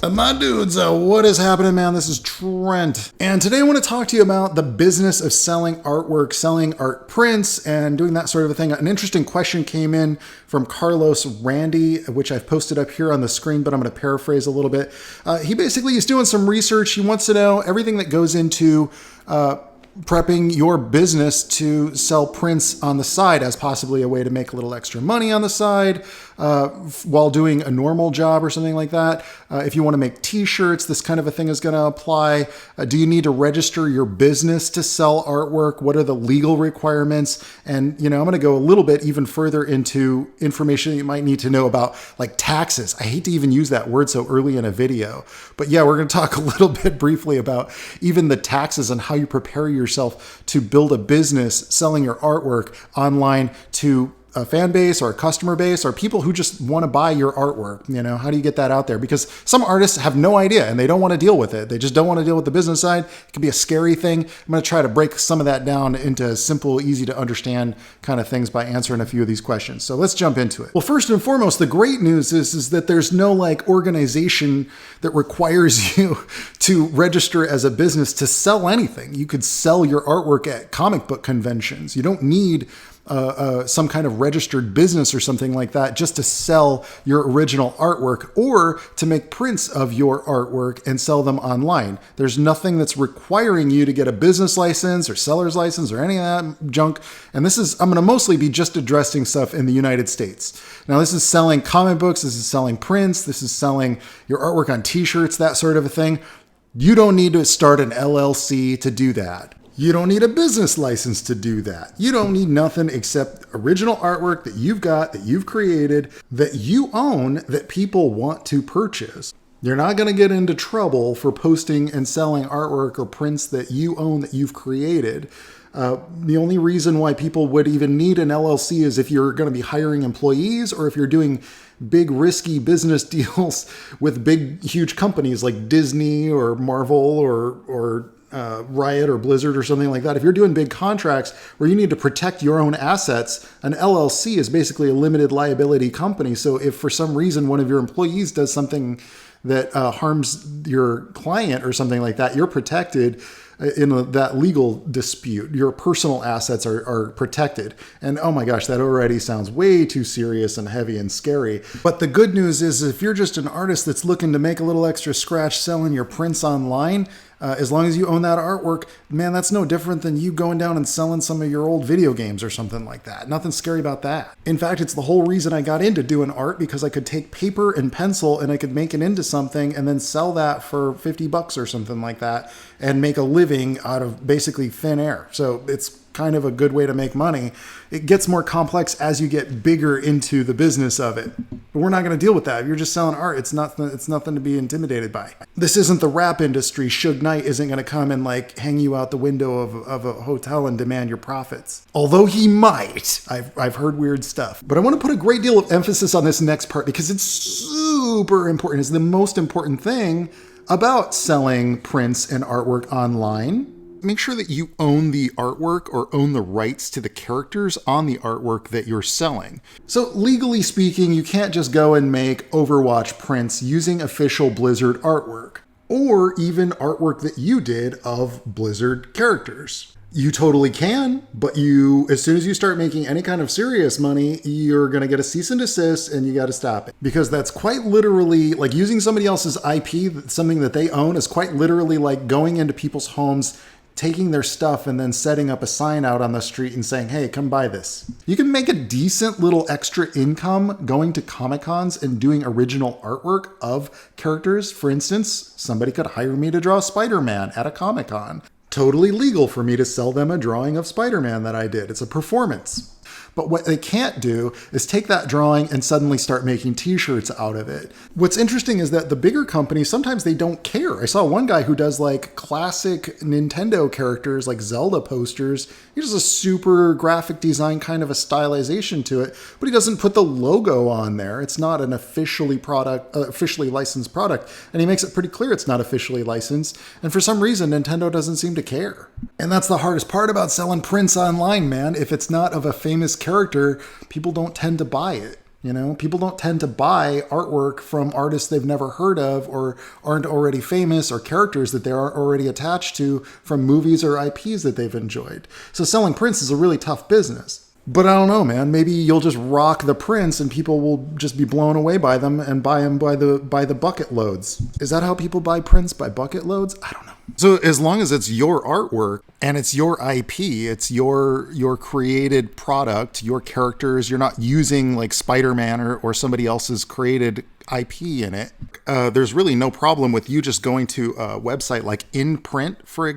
My dudes, what is happening, man? This is Trent. And today I want to talk to you about the business of selling artwork, selling art prints, and doing that sort of a thing. An interesting question came in from Carlos Randy, which I've posted up here on the screen, but I'm going to paraphrase a little bit. He basically is doing some research. He wants to know everything that goes into prepping your business to sell prints on the side as possibly a way to make a little extra money on the side while doing a normal job or something like that. If you want to make t-shirts, this kind of a thing is going to apply. Do you need to register your business to sell artwork? What are the legal requirements? And, I'm going to go a little bit even further into information that you might need to know about, like taxes. I hate to even use that word so early in a video, but yeah, we're going to talk a little bit briefly about even the taxes and how you prepare yourself to build a business selling your artwork online to a fan base or a customer base or people who just want to buy your artwork. How do you get that out there? Because some artists have no idea and they don't want to deal with it. They just don't want to deal with the business side. It can be a scary thing. I'm going to try to break some of that down into simple, easy to understand kind of things by answering a few of these questions. So let's jump into it. Well, first and foremost, the great news is that there's no organization that requires you to register as a business to sell anything. You could sell your artwork at comic book conventions. You don't need some kind of registered business or something like that just to sell your original artwork or to make prints of your artwork and sell them online. There's nothing that's requiring you to get a business license or seller's license or any of that junk. And I'm going to mostly be just addressing stuff in the United States. Now, this is selling comic books. This is selling prints. This is selling your artwork on t-shirts, that sort of a thing. You don't need to start an LLC to do that. You don't need a business license to do that. You don't need nothing except original artwork that you've got, that you've created, that you own, that people want to purchase. You're not going to get into trouble for posting and selling artwork or prints that you own, that you've created. The only reason why people would even need an LLC is if you're going to be hiring employees or if you're doing big risky business deals with big, huge companies like Disney or Marvel or Riot or Blizzard or something like that. If you're doing big contracts where you need to protect your own assets, an LLC is basically a limited liability company. So if for some reason one of your employees does something that harms your client or something like that, you're protected in that legal dispute. Your personal assets are protected. And oh my gosh, that already sounds way too serious and heavy and scary. But the good news is if you're just an artist that's looking to make a little extra scratch selling your prints online, as long as you own that artwork, man, that's no different than you going down and selling some of your old video games or something like that. Nothing scary about that. In fact, it's the whole reason I got into doing art, because I could take paper and pencil and I could make it into something and then sell that for $50 or something like that and make a living out of basically thin air. So it's kind of a good way to make money. It gets more complex as you get bigger into the business of it. But we're not going to deal with that. If you're just selling art, it's nothing to be intimidated by. This isn't the rap industry. Suge Knight isn't going to come and hang you out the window of a hotel and demand your profits. Although he might. I've heard weird stuff. But I want to put a great deal of emphasis on this next part because it's super important. It's the most important thing about selling prints and artwork online. Make sure that you own the artwork or own the rights to the characters on the artwork that you're selling. So legally speaking, you can't just go and make Overwatch prints using official Blizzard artwork or even artwork that you did of Blizzard characters. You totally can, but as soon as you start making any kind of serious money, you're going to get a cease and desist and you got to stop it. Because that's quite literally like using somebody else's IP, something that they own, is quite literally like going into people's homes, taking their stuff and then setting up a sign out on the street and saying, hey, come buy this. You can make a decent little extra income going to Comic-Cons and doing original artwork of characters. For instance, somebody could hire me to draw Spider-Man at a Comic-Con. Totally legal for me to sell them a drawing of Spider-Man that I did. It's a performance. But what they can't do is take that drawing and suddenly start making t-shirts out of it. What's interesting is that the bigger companies, sometimes they don't care. I saw one guy who does classic Nintendo characters, like Zelda posters. He does a super graphic design kind of a stylization to it, but he doesn't put the logo on there. It's not an officially licensed product. And he makes it pretty clear it's not officially licensed. And for some reason, Nintendo doesn't seem to care. And that's the hardest part about selling prints online, man. If it's not of a famous character, people don't tend to buy it. You know, people don't tend to buy artwork from artists they've never heard of or aren't already famous, or characters that they are already attached to from movies or IPs that they've enjoyed. So selling prints is a really tough business. But I don't know, man. Maybe you'll just rock the prints and people will just be blown away by them and buy them by the bucket loads. Is that how people buy prints, by bucket loads? I don't know. So as long as it's your artwork and it's your IP, it's your created product, your characters, you're not using like Spider-Man or somebody else's created IP in it, there's really no problem with you just going to a website like InPrint, for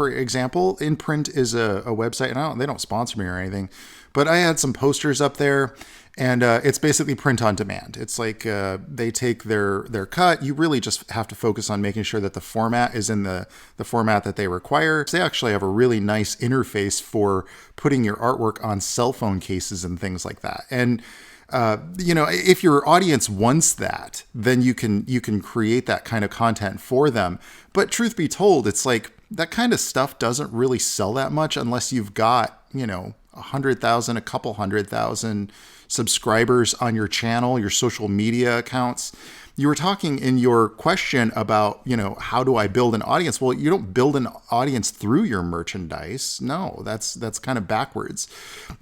example. InPrint is a website, and they don't sponsor me or anything, but I had some posters up there, and it's basically print on demand. It's like they take their cut. You really just have to focus on making sure that the format is in the format that they require. They actually have a really nice interface for putting your artwork on cell phone cases and things like that. And if your audience wants that, then you can create that kind of content for them. But truth be told, it's like that kind of stuff doesn't really sell that much unless you've got, 100,000, a couple 100,000 subscribers on your channel, your social media accounts. You were talking in your question about, how do I build an audience? Well, you don't build an audience through your merchandise. No, that's kind of backwards.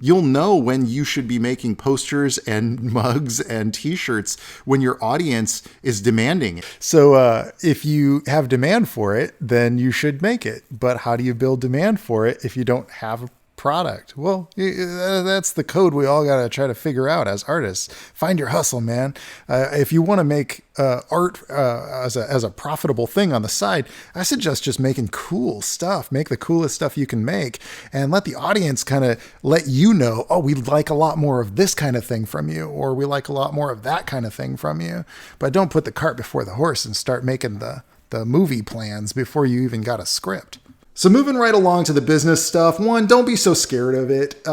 You'll know when you should be making posters and mugs and t-shirts when your audience is demanding it. So if you have demand for it, then you should make it. But how do you build demand for it if you don't have a product? Well, that's the code we all got to try to figure out as artists. Find your hustle, man. If you want to make art as a profitable thing on the side, I suggest just making cool stuff. Make the coolest stuff you can make and let the audience kind of let you know, oh, we like a lot more of this kind of thing from you, or we like a lot more of that kind of thing from you. But don't put the cart before the horse and start making the movie plans before you even got a script. So moving right along to the business stuff. 1, don't be so scared of it.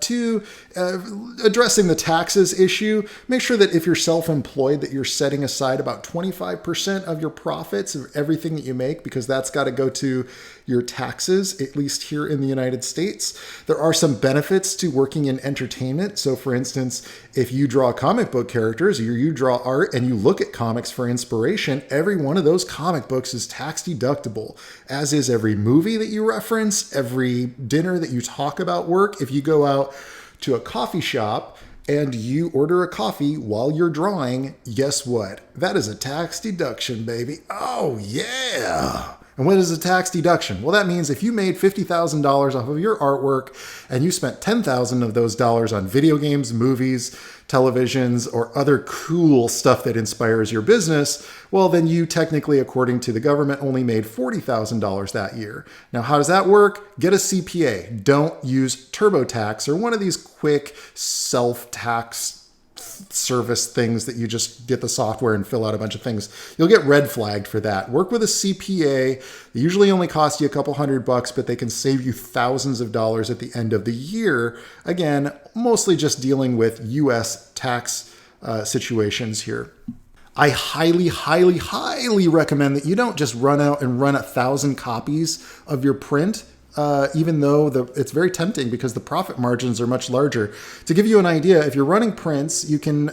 2, addressing the taxes issue. Make sure that if you're self-employed, that you're setting aside about 25% of your profits of everything that you make, because that's got to go to your taxes, at least here in the United States. There are some benefits to working in entertainment. So for instance, if you draw comic book characters or you draw art and you look at comics for inspiration, every one of those comic books is tax deductible, as is every movie that you reference, every dinner that you talk about work. If you go out to a coffee shop and you order a coffee while you're drawing, guess what? That is a tax deduction, baby. Oh, yeah. And what is a tax deduction? Well, that means if you made $50,000 off of your artwork and you spent $10,000 of those dollars on video games, movies, televisions, or other cool stuff that inspires your business, well, then you technically, according to the government, only made $40,000 that year. Now, how does that work? Get a CPA. Don't use TurboTax or one of these quick self-tax service things that you just get the software and fill out a bunch of things. You'll get red flagged for that. Work with a CPA. They usually only cost you a couple $100, but they can save you thousands of dollars at the end of the year. Again, mostly just dealing with US tax situations here. I highly, highly, highly recommend that you don't just run out and run 1,000 copies of your print. Even though it's very tempting because the profit margins are much larger. To give you an idea, if you're running prints, you can,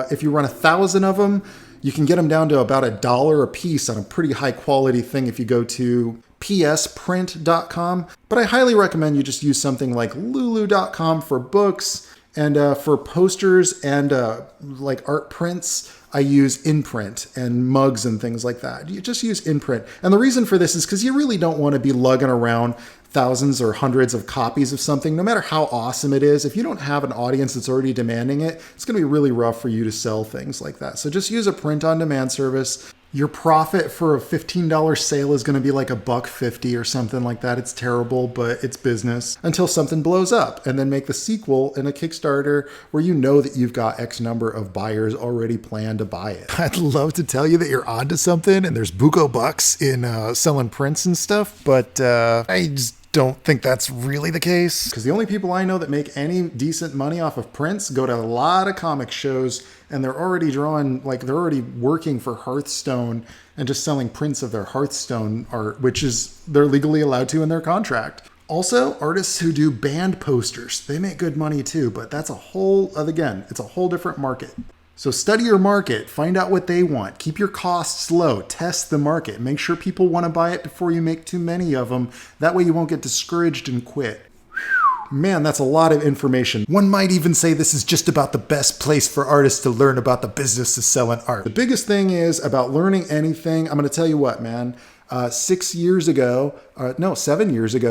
if you run 1,000 of them, you can get them down to about $1 a piece on a pretty high quality thing if you go to psprint.com. But I highly recommend you just use something like lulu.com for books, and for posters and like art prints, I use InPrint and mugs and things like that. You just use InPrint. And the reason for this is because you really don't want to be lugging around thousands or hundreds of copies of something, no matter how awesome it is. If you don't have an audience that's already demanding it, it's going to be really rough for you to sell things like that. So just use a print-on-demand service. Your profit for a $15 sale is going to be like $1.50 or something like that. It's terrible, but it's business until something blows up, and then make the sequel in a Kickstarter where you know that you've got X number of buyers already planned to buy it. I'd love to tell you that you're onto something and there's buco bucks in selling prints and stuff, but I just don't think that's really the case. Because the only people I know that make any decent money off of prints go to a lot of comic shows, and they're already drawing, like they're already working for Hearthstone and just selling prints of their Hearthstone art, which is they're legally allowed to in their contract. Also, artists who do band posters, they make good money too, but that's a whole, again, it's a whole different market. So study your market, find out what they want, keep your costs low, test the market, make sure people want to buy it before you make too many of them. That way you won't get discouraged and quit. Man, that's a lot of information. One might even say this is just about the best place for artists to learn about the business of selling art. The biggest thing is about learning anything. I'm going to tell you what, man. 7 years ago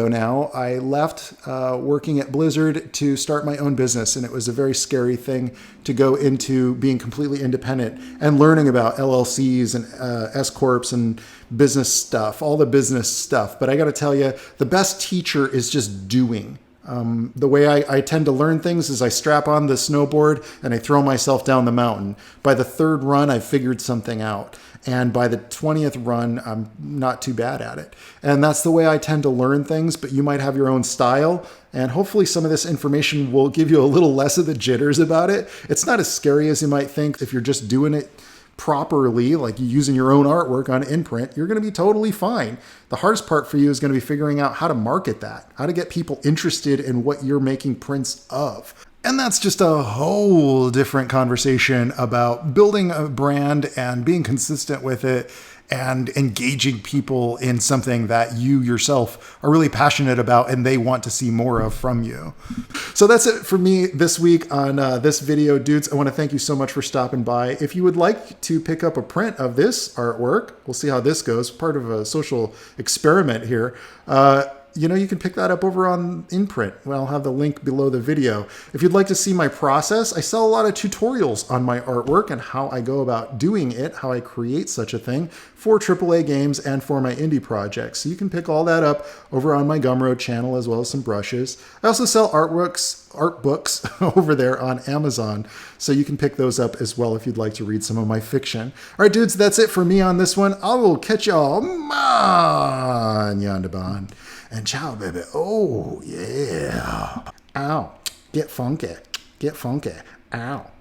now, I left working at Blizzard to start my own business. And it was a very scary thing to go into being completely independent and learning about LLCs and S-Corps and business stuff, all the business stuff. But I got to tell you, the best teacher is just doing. The way I tend to learn things is I strap on the snowboard and I throw myself down the mountain. By the third run, I've figured something out. And by the 20th run, I'm not too bad at it. And that's the way I tend to learn things, but you might have your own style. And hopefully some of this information will give you a little less of the jitters about it. It's not as scary as you might think if you're just doing it properly, like using your own artwork on imprint. You're going to be totally fine. The hardest part for you is going to be figuring out how to market that, how to get people interested in what you're making prints of. And that's just a whole different conversation about building a brand and being consistent with it and engaging people in something that you yourself are really passionate about and they want to see more of from you. So that's it for me this week on this video, dudes. I want to thank you so much for stopping by. If you would like to pick up a print of this artwork, we'll see how this goes, part of a social experiment here. You can pick that up over on InPrint. Well, I'll have the link below the video. If you'd like to see my process, I sell a lot of tutorials on my artwork and how I go about doing it, how I create such a thing for AAA games and for my indie projects. So you can pick all that up over on my Gumroad channel as well as some brushes. I also sell art books over there on Amazon. So you can pick those up as well if you'd like to read some of my fiction. All right, dudes, that's it for me on this one. I will catch y'all on Yondaban. And ciao, baby. Oh, yeah. Ow. Get funky. Get funky. Ow.